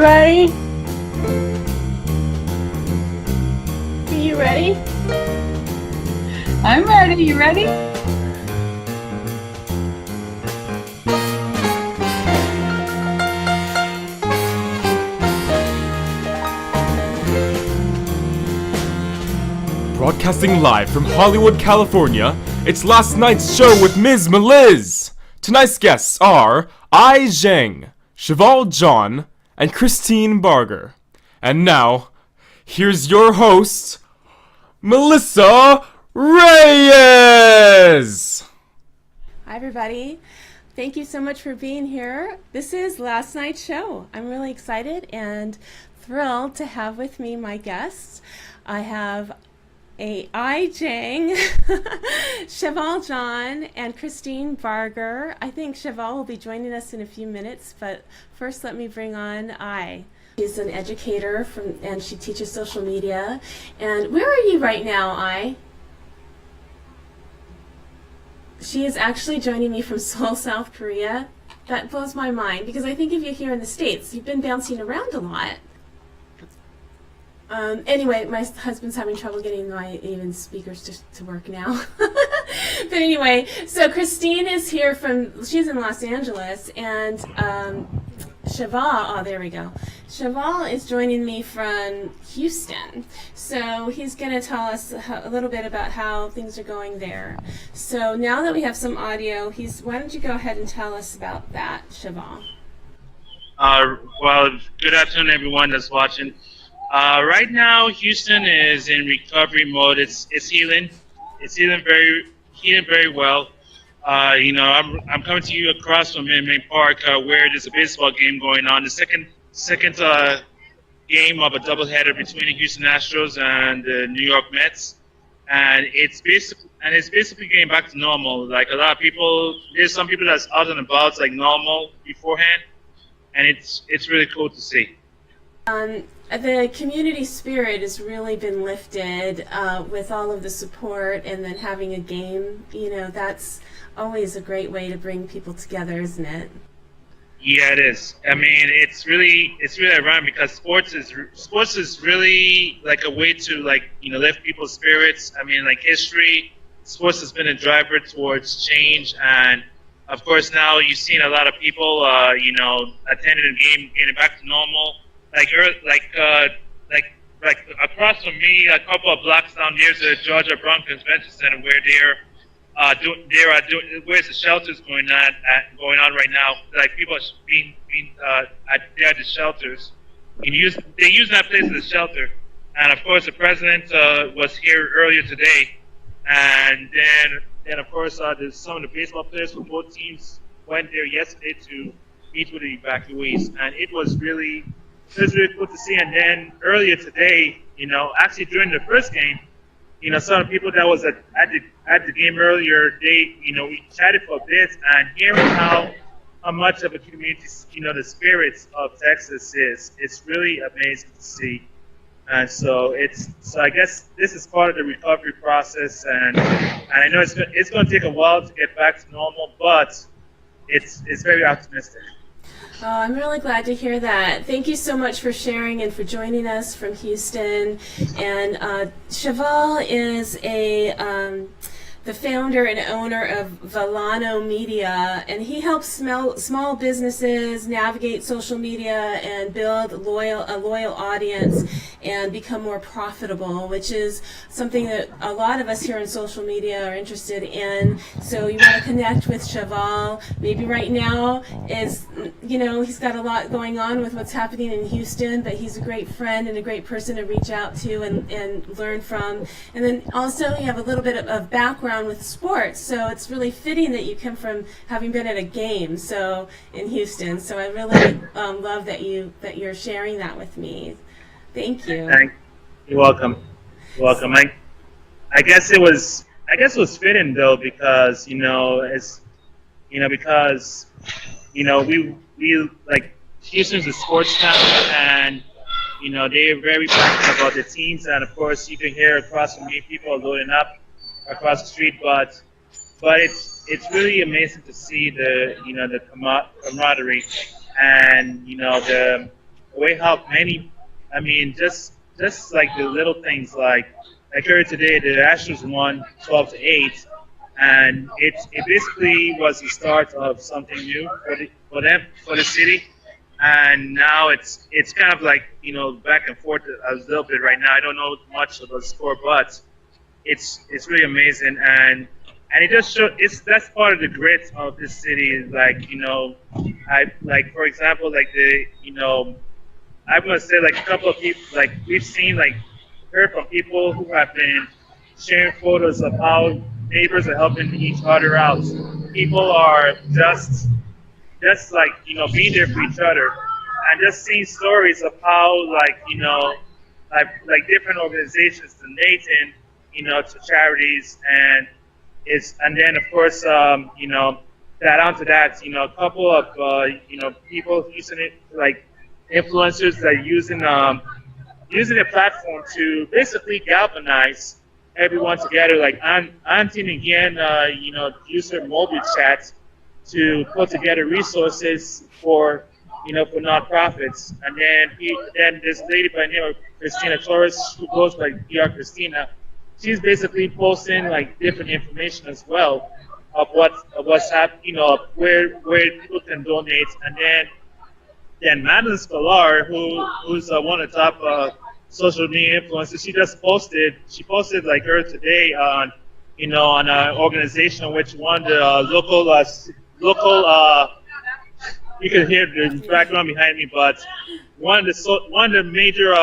everybody. Are you ready? I'm ready. You ready? Broadcasting live from Hollywood, California, it's last night's show with Miz Meliz. Tonight's guests are Ai Zhang, Cheval John, and Christine Barger. And now, here's your host, Melissa Reyes! Hi, everybody. Thank you so much for being here. This is last night's show. I'm really excited and thrilled to have with me my guests. I have Ai Zhang, Cheval John, and Christine Barger. I think Cheval will be joining us in a few minutes, but first let me bring on Ai. She's an educator and she teaches social media. And where are you right now, Ai? She is actually joining me from Seoul, South Korea. That blows my mind because I think of you here in the States. You've been bouncing around a lot. Anyway, my husband's having trouble getting my even speakers to work now. But anyway, so Christine is here she's in Los Angeles, and Cheval, oh, there we go. Cheval is joining me from Houston. So he's going to tell us a little bit about how things are going there. So now that we have some audio, why don't you go ahead and tell us about that, Cheval? Well, good afternoon, everyone that's watching. Right now, Houston is in recovery mode. It's healing. It's healing very well. I'm coming to you across from Main Park, where there's a baseball game going on. The second game of a doubleheader between the Houston Astros and the New York Mets, and it's basically getting back to normal. Like a lot of people, there's some people that's out and about like normal beforehand, and it's really cool to see. The community spirit has really been lifted with all of the support, and then having a game, that's always a great way to bring people together, isn't it? Yeah, it is. I mean, it's really ironic because sports is really like a way to lift people's spirits. I mean, like history, sports has been a driver towards change, and of course now you've seen a lot of people, attending the game, getting back to normal. Like across from me, a couple of blocks down, there's a Georgia Brown Convention Center where where's the shelters going on right now. Like people are being they're at the shelters. They use that place as a shelter. And of course, the president was here earlier today, and then of course there's some of the baseball players from both teams went there yesterday to meet with the evacuees, and it was really cool to see. And then earlier today, actually during the first game, some of the people that was at the game earlier, we chatted for a bit, and hearing how much of a community, the spirits of Texas is, it's really amazing to see. And so I guess this is part of the recovery process, and I know it's going to take a while to get back to normal, but it's very optimistic. Oh, I'm really glad to hear that. Thank you so much for sharing and for joining us from Houston. And Cheval is the founder and owner of Volano Media, and he helps small businesses navigate social media and build a loyal audience and become more profitable, which is something that a lot of us here in social media are interested in. So you want to connect with Cheval. Maybe right now he's got a lot going on with what's happening in Houston, but he's a great friend and a great person to reach out to and learn from. And then also you have a little bit of background with sports, so it's really fitting that you come from having been at a game in Houston. So I really love that you're sharing that with me. Thank you. You're welcome. You're welcome. I guess it was fitting though, because we like Houston's a sports town, and they're very passionate about the teams, and of course you can hear across from me people are loading up across the street, but it's really amazing to see the camaraderie and the way how many, I mean, just like the little things like earlier today, the Astros won 12-8, and it basically was the start of something new for them for the city. And now it's kind of like, you know, back and forth a little bit right now. I don't know much of the score, but it's really amazing, and it just shows that's part of the grit of this city. Is like, you know, I like, for example, like the, you know, I'm gonna say like a couple of people, like we've seen, like heard from people who have been sharing photos of how neighbors are helping each other out. People are just like, you know, being there for each other, and just seeing stories of how, like, you know, like different organizations donating, you know, to charities, and then of course, you know, that onto that, you know, a couple of you know, people using it, like influencers that are using a platform to basically galvanize everyone together, like Auntie and again, you know, use her mobile chat to put together resources for, you know, for nonprofits. And then this lady by the name of Christina Torres, who goes by DR Christina, she's basically posting like different information as well of what's happening, you know, where people can donate. And then Madeline Scalar, who's one of the top social media influencers, she posted like her today on, you know, on an organization which won the local you can hear the background behind me, but one of the major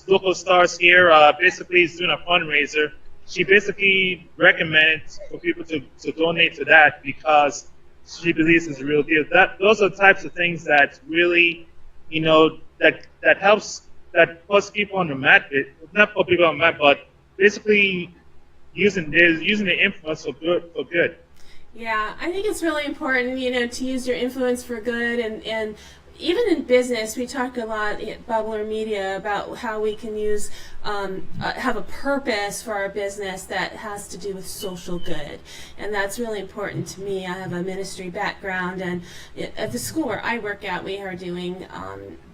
local stars here basically is doing a fundraiser. She basically recommended for people to donate to that because she believes it's a real deal. Those are the types of things that really, you know, that puts people on the map. Not put people on the map, but basically using the influence for good. Yeah, I think it's really important, you know, to use your influence for good, and even in business, we talk a lot at Bubbler Media about how we can use, have a purpose for our business that has to do with social good, and that's really important to me. I have a ministry background, and at the school where I work at, we are doing,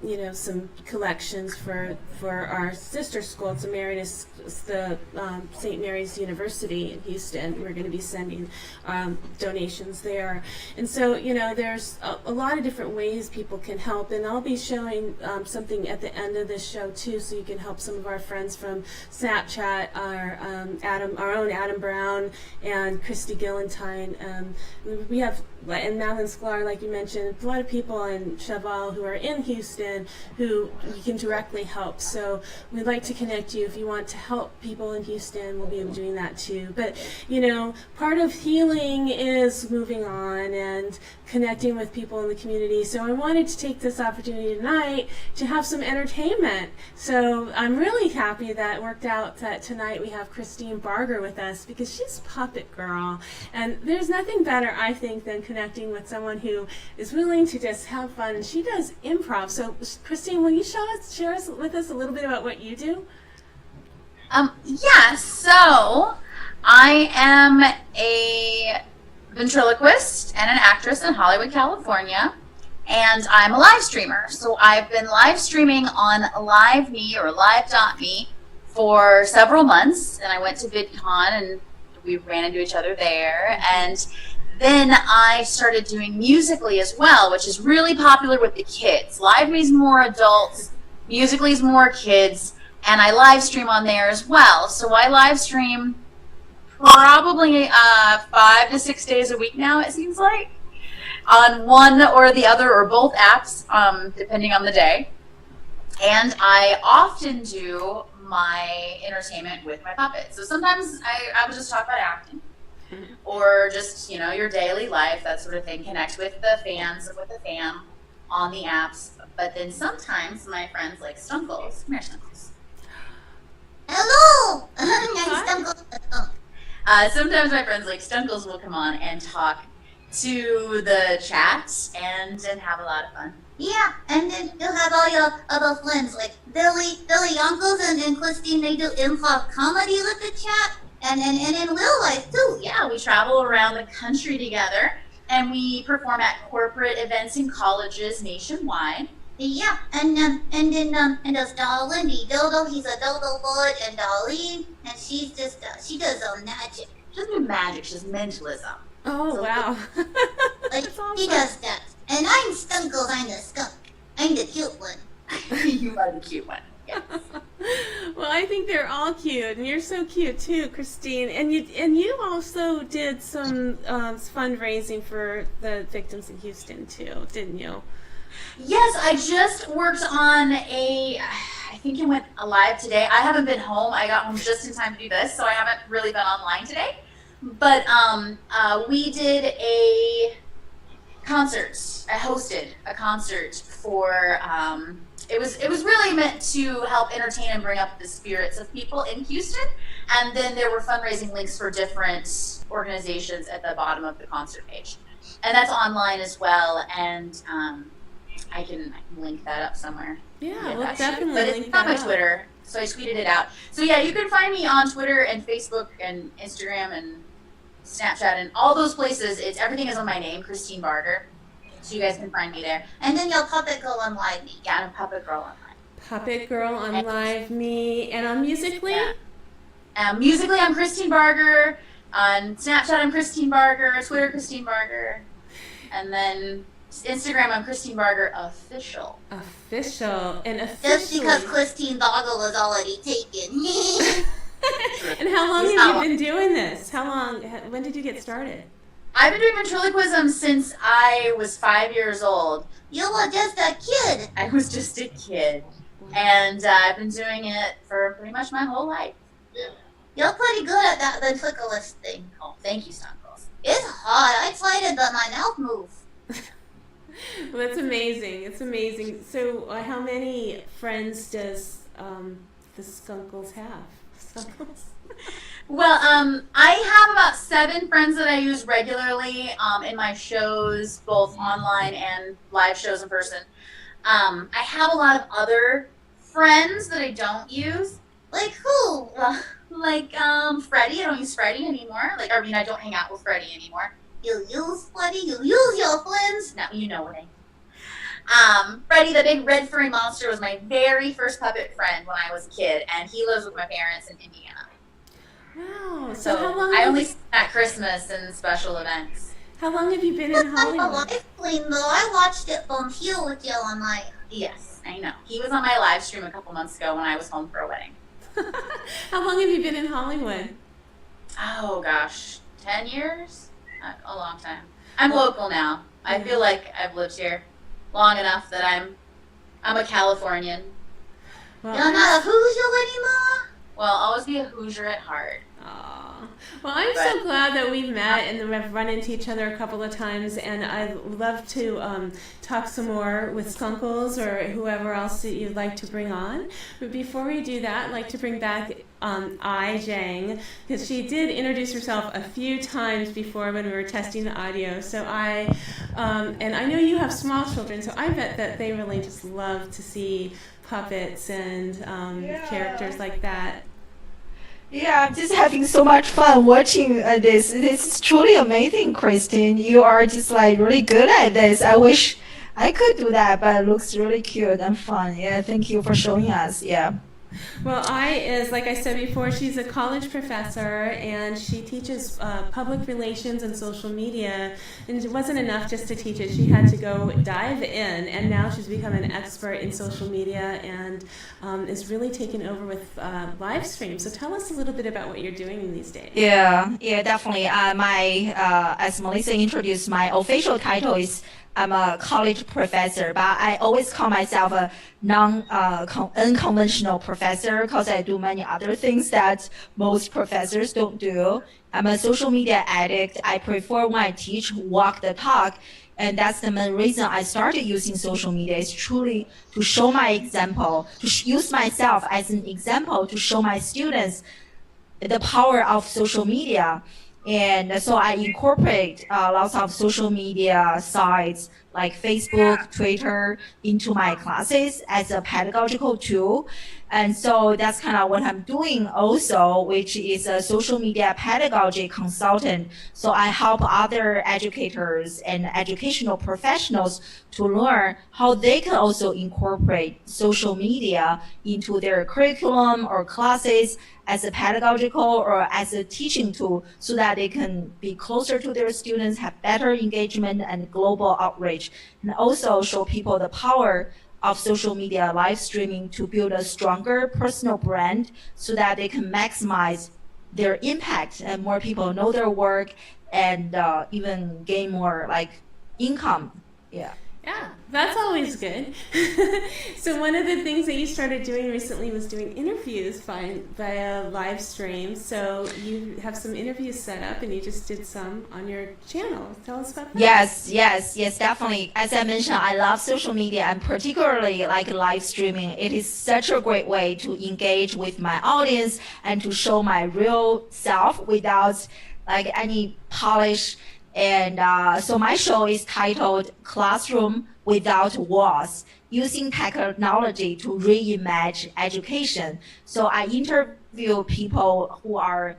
you know, some collections for our sister school. It's Emeritus, the St. Mary's University in Houston. We're going to be sending donations there, and so, you know, there's a lot of different ways people can help, and I'll be showing something at the end of this show too, so you can help some of our friends from Snapchat, our own Adam Brown and Christy Gillentine. We have, and Madeline Sklar, like you mentioned, a lot of people in Cheval who are in Houston who you can directly help. So we'd like to connect you if you want to help people in Houston. We'll be doing that too. But, you know, part of healing is moving on and connecting with people in the community. So I wanted to take this opportunity tonight to have some entertainment. So I'm really happy that it worked out that tonight we have Christine Barger with us, because she's Puppet Girl. And there's nothing better, I think, than connecting with someone who is willing to just have fun. And she does improv. So Christine, will you share with us a little bit about what you do? Yeah, so I am a ventriloquist and an actress in Hollywood, California, and I'm a live streamer. So I've been live streaming on LiveMe or Live.me for several months, and I went to VidCon and we ran into each other there, and then I started doing Musical.ly as well, which is really popular with the kids. LiveMe's more adults, Musical.ly's more kids, and I live stream on there as well. So I live stream probably 5 to 6 days a week now, it seems like, on one or the other or both apps, depending on the day. And I often do my entertainment with my puppets. So sometimes I would just talk about acting, or just, you know, your daily life, that sort of thing. Connect with the fans, with the fam on the apps. But then sometimes my friends like Stunkles, come here, Stunkles. Hello! I'm Stunkles. Sometimes my friends like Stunkles will come on and talk to the chat and have a lot of fun. Yeah, and then you'll have all your other friends like Billy Uncles and Christine. They do improv comedy with the chat, and in real life too. Yeah, we travel around the country together, and we perform at corporate events in colleges nationwide. Yeah, and there's Lindy Dodo. He's a Dodo Lord, and Darlene, and she's just she does magic. She doesn't do magic, she does mentalism. Oh, So, wow. Like That's awesome. he does that. And I'm Skunkles. I'm the skunk. I'm the cute one. You are the cute one. Yes. Well, I think they're all cute, and you're so cute too, Christine. And you also did some fundraising for the victims in Houston too, didn't you? Yes, I just worked on I think it went live today. I haven't been home. I got home just in time to do this, so I haven't really been online today. But we did a concert. I hosted a concert for. It was really meant to help entertain and bring up the spirits of people in Houston, and then there were fundraising links for different organizations at the bottom of the concert page, and that's online as well. And I can link that up somewhere. Yeah, we'll definitely But link it's on that my up. Twitter, so I tweeted it out. So yeah, you can find me on Twitter and Facebook and Instagram and Snapchat and all those places. Everything is on my name, Christine Barger. So you guys can find me there. And then your puppet girl on live me. Yeah, I'm a Puppet Girl online. Puppet Girl on Live Me, and on Musically. Yeah. Musically, I'm Christine Barger. On Snapchat, I'm Christine Barger. Twitter, Christine Barger. And then Instagram, I'm Christine Barger Official. Official and Just because officially. Christine Barger was already taken. And how long It's have not you been doing this? How long? When did you get started? I've been doing ventriloquism since I was 5 years old. You were just a kid. I was just a kid. And I've been doing it for pretty much my whole life. You're pretty good at that ventriloquist thing. Oh, thank you, Stonkles. It's hard. I tried it, but my mouth moved. Well, that's amazing. It's amazing. So, how many friends does the Skunkles have? Skunkles? Well, I have about 7 friends that I use regularly in my shows, both online and live shows in person. I have a lot of other friends that I don't use. Like who? Like Freddie. I don't use Freddie anymore. I don't hang out with Freddie anymore. You use Freddie? You use your friends? No, you know what I mean. Freddie, the big red furry monster, was my very first puppet friend when I was a kid, and he lives with my parents in Indiana. Wow. So, So how long? I have only you, see him at Christmas and special events. how long have you been in A Hollywood? live stream though. I watched it from here with you on my. Yes, I know. He was on my live stream a couple months ago when I was home for a wedding. How long have you been in Hollywood? Oh gosh, 10 years? A long time. I'm local now. I feel like I've lived here long enough that I'm a Californian. Well, You're not a Hoosier anymore? Well, I'll always be a Hoosier at heart. Aw. Well, I'm so glad that we've met and we've run into each other a couple of times, and I'd love to talk some more with Skunkles or whoever else that you'd like to bring on. But before we do that, I'd like to bring back Ai Zhang, because she did introduce herself a few times before when we were testing the audio. So and I know you have small children, so I bet that they really just love to see puppets and characters like that. Yeah, I'm just having so much fun watching this. This is truly amazing, Christine. You are just like really good at this. I wish I could do that, but it looks really cute and fun. Yeah, thank you for showing us. Yeah. Well, Ai is, like I said before, she's a college professor, and she teaches public relations and social media. And it wasn't enough just to teach it. She had to go dive in, and now she's become an expert in social media and is really taken over with live streams. So tell us a little bit about what you're doing these days. Yeah, definitely. As Melissa introduced, my official title is I'm a college professor, but I always call myself a unconventional professor because I do many other things that most professors don't do. I'm a social media addict. I prefer when I teach, walk the talk. And that's the main reason I started using social media is truly to show my example, to use myself as an example to show my students the power of social media. And so I incorporate lots of social media sites like Facebook, Twitter into my classes as a pedagogical tool. And so that's kind of what I'm doing also, which is a social media pedagogy consultant. So I help other educators and educational professionals to learn how they can also incorporate social media into their curriculum or classes as a pedagogical or as a teaching tool so that they can be closer to their students, have better engagement and global outreach, and also show people the power of social media live streaming to build a stronger personal brand so that they can maximize their impact and more people know their work and even gain more like income. Yeah. Yeah, that's always good. So one of the things that you started doing recently was doing interviews via live stream. So you have some interviews set up and you just did some on your channel. Tell us about that. Yes, definitely. As I mentioned, I love social media and particularly like live streaming. It is such a great way to engage with my audience and to show my real self without like any polish. And so my show is titled Classroom Without Walls, Using Technology to Reimagine Education. So I interview people who are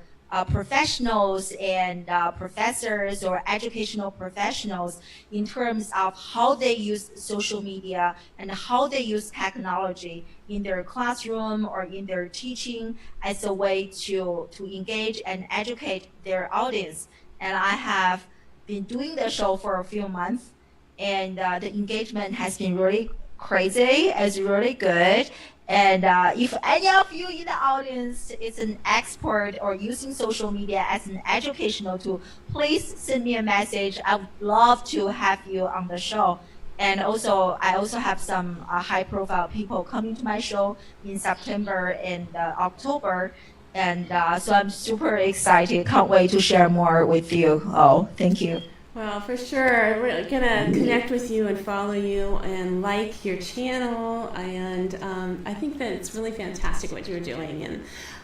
professionals and professors or educational professionals in terms of how they use social media and how they use technology in their classroom or in their teaching as a way to engage and educate their audience. And I have been doing the show for a few months, and the engagement has been really crazy. It's really good. And if any of you in the audience is an expert or using social media as an educational tool, please send me a message. I would love to have you on the show. And also, I also have some high-profile people coming to my show in September and October. And so I'm super excited. Can't wait to share more with you. Oh, thank you. Well, for sure. We're going to connect with you and follow you and like your channel. And I think that it's really fantastic what you're doing.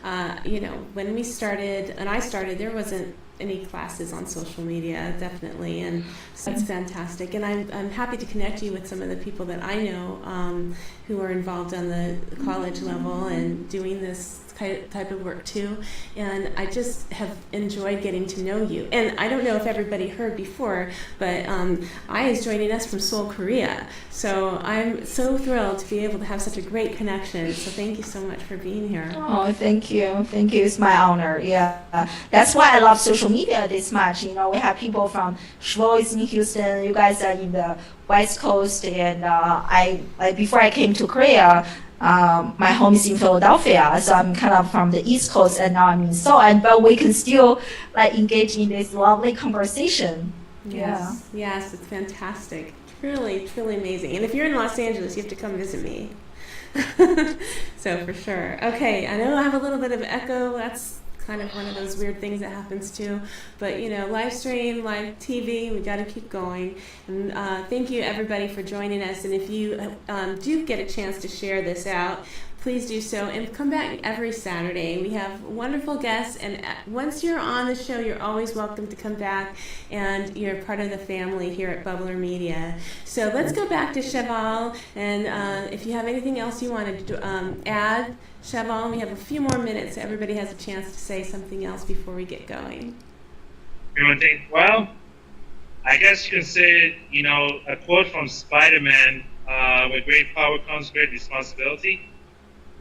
And, you know, when we started, and I started, there wasn't any classes on social media, definitely. And so it's fantastic. And I'm happy to connect you with some of the people that I know who are involved on the college level and doing this type of work too, and I just have enjoyed getting to know you. And I don't know if everybody heard before, but Ai is joining us from Seoul, Korea. So I'm so thrilled to be able to have such a great connection. So thank you so much for being here. Oh, thank you. Thank you. It's my honor. Yeah. That's why I love social media this much. You know, we have people from Cheval is in Houston. You guys are in the West Coast. And before I came to Korea, my home is in Philadelphia, so I'm kind of from the East Coast, and now I'm in Seoul. But we can still like engage in this lovely conversation. Yes, yeah. Yes, it's fantastic. Truly, truly amazing. And if you're in Los Angeles, you have to come visit me. So for sure. Okay, I know I have a little bit of echo. That's kind of one of those weird things that happens too. But you know, live stream, live TV, we got to keep going. And thank you everybody for joining us. And if you do get a chance to share this out, please do so, and come back every Saturday. We have wonderful guests, and once you're on the show, you're always welcome to come back, and you're part of the family here at Bubbler Media. So let's go back to Cheval, and if you have anything else you wanted to add, Cheval, we have a few more minutes, so everybody has a chance to say something else before we get going. Well, I guess you can say, you know, a quote from Spider-Man, with great power comes great responsibility.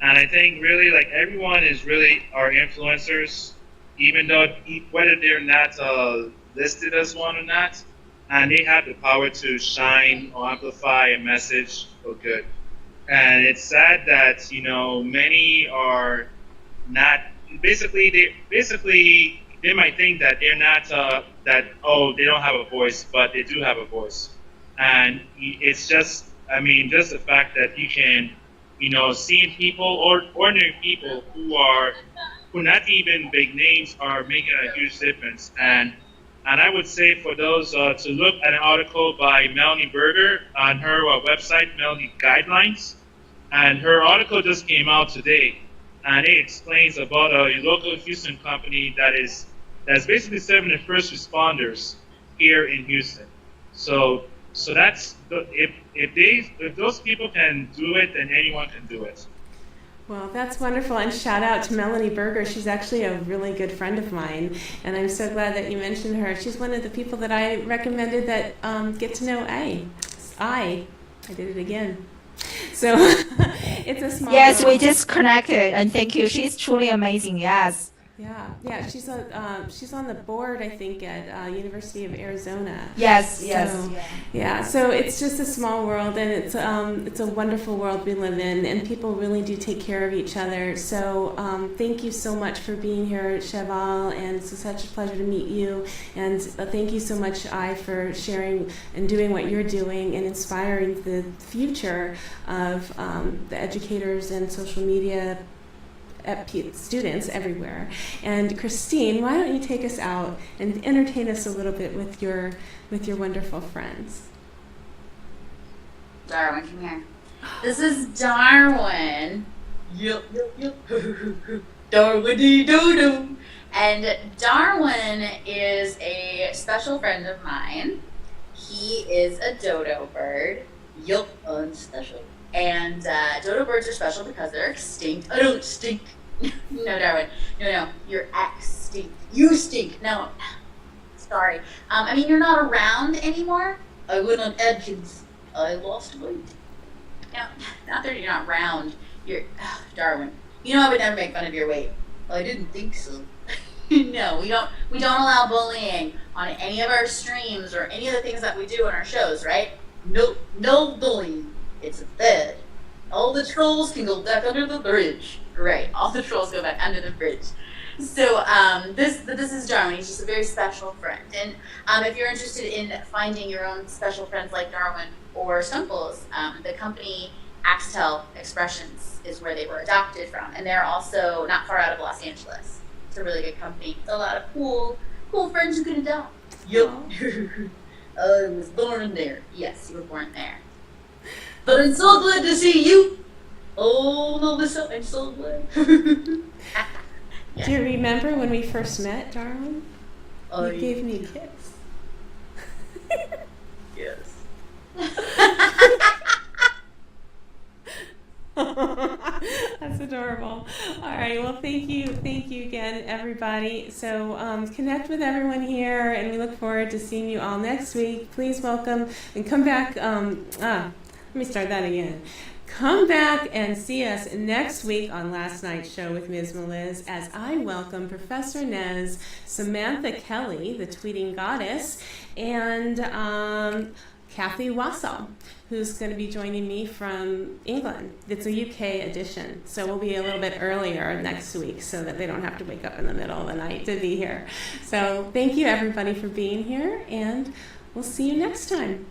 And I think really like everyone is really our influencers, even though whether they're not listed as one or not, and they have the power to shine or amplify a message for good. And it's sad that, you know, many are not, basically they might think that they're not, they don't have a voice, but they do have a voice. And it's just, I mean, just the fact that you can, you know, seeing people or ordinary people who not even big names are making a huge difference. And I would say for those to look at an article by Melanie Berger on her website, Melanie Guidelines, and her article just came out today, and it explains about a local Houston company that's basically serving the first responders here in Houston. So So that's if those people can do it, then anyone can do it. Well, that's wonderful, and shout out to Melanie Berger. She's actually a really good friend of mine, and I'm so glad that you mentioned her. She's one of the people that I recommended that get to know I did it again. So it's a small Yes, world. we just connected, and thank you. She's truly amazing. Yes. Yeah. She's on the board, I think, at University of Arizona. Yes. So it's just a small world, and it's a wonderful world we live in, and people really do take care of each other. So thank you so much for being here, Cheval, and it's such a pleasure to meet you. And thank you so much, for sharing and doing what you're doing and inspiring the future of the educators and social media students everywhere. And Christine, why don't you take us out and entertain us a little bit with your wonderful friends? Darwin, come here. This is Darwin. Yup. Darwin-dee-doo-doo. And Darwin is a special friend of mine. He is a dodo bird. Yup, unspecial. And dodo birds are special because they're extinct. I don't stink. No, Darwin. No. You're extinct. You stink. No. Sorry. I mean, you're not around anymore. I went on Edkins. I lost weight. Now, not that you're not round. You're Darwin. You know I would never make fun of your weight. I didn't think so. No, we don't allow bullying on any of our streams or any of the things that we do on our shows, right? No bullying. It's a bed. All the trolls can go back under the bridge. Right, all the trolls go back under the bridge. So this is Darwin. He's just a very special friend. And if you're interested in finding your own special friends like Darwin or Stumples, the company Axtel Expressions is where they were adopted from. And they're also not far out of Los Angeles. It's a really good company. A lot of cool friends you can adopt. Yup. I was born there. Yes, you were born there. But I'm so glad to see you. Oh, Melissa, I'm so glad. Do you remember when we first met, Darwin? You gave me a kiss. Yes. That's adorable. All right, well, thank you again, everybody. So connect with everyone here, and we look forward to seeing you all next week. Please welcome and come back. Let me start that again. Come back and see us next week on Last Night's Show with Miz Meliz as I welcome Professor Nez, Samantha Kelly, the tweeting goddess, and Kathy Wassall, who's going to be joining me from England. It's a UK edition, so we'll be a little bit earlier next week so that they don't have to wake up in the middle of the night to be here. So thank you, everybody, for being here, and we'll see you next time.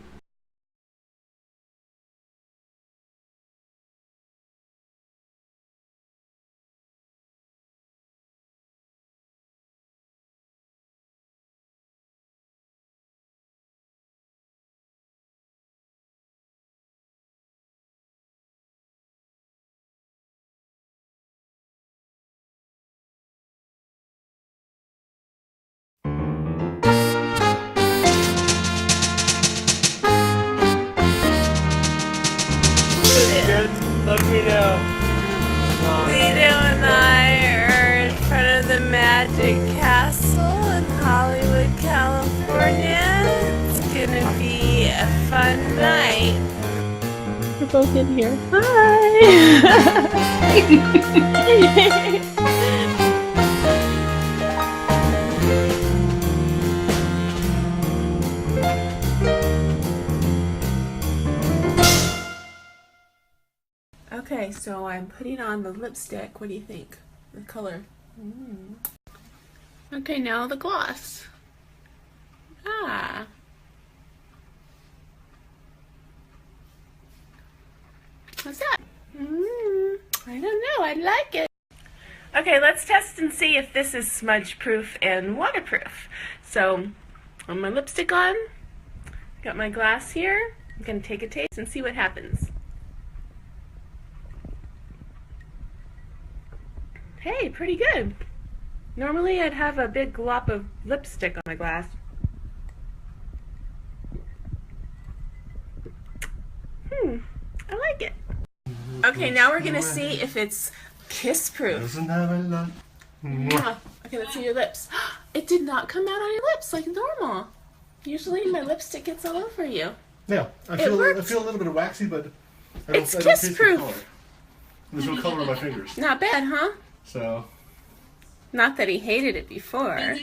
Let me know. Lito and I are in front of the Magic Castle in Hollywood, California. It's gonna be a fun night. We're both in here. Hi! Okay, so I'm putting on the lipstick. What do you think? The color. Okay, now the gloss. What's that? I don't know. I like it. Okay, let's test and see if this is smudge proof and waterproof. So, on my lipstick on, got my glass here. I'm going to take a taste and see what happens. Hey, pretty good. Normally I'd have a big glop of lipstick on my glass. Okay, now we're gonna see if it's kiss proof. Doesn't have a lot. Mwah. Okay, let's see your lips. It did not come out on your lips like normal. Usually my lipstick gets all over you. Yeah, I feel a little bit of waxy, but It's I don't kiss taste proof. the color. There's no color on my fingers. Not bad, huh? So Not that he hated it before.